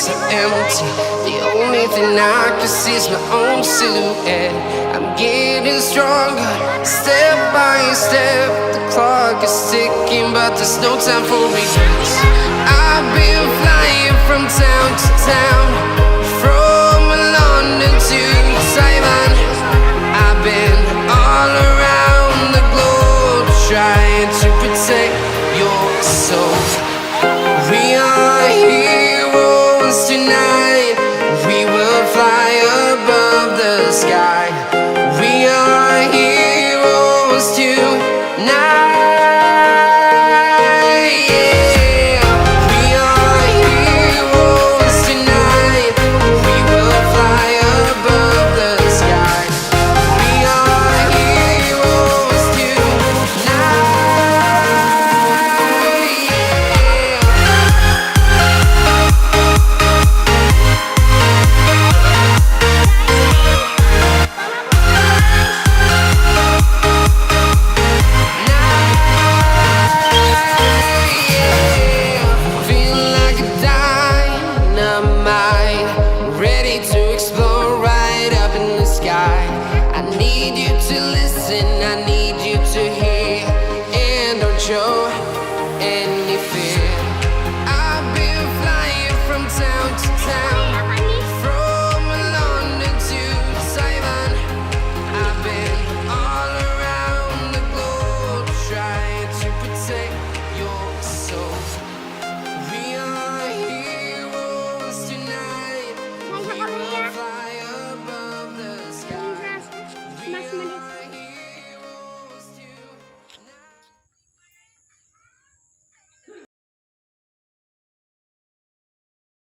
so empty. The only thing I can see is my own silhouette. I'm getting stronger, step by step. The clock is ticking, but there's no time for regrets. I've been flying from town to town, from London to Taiwan.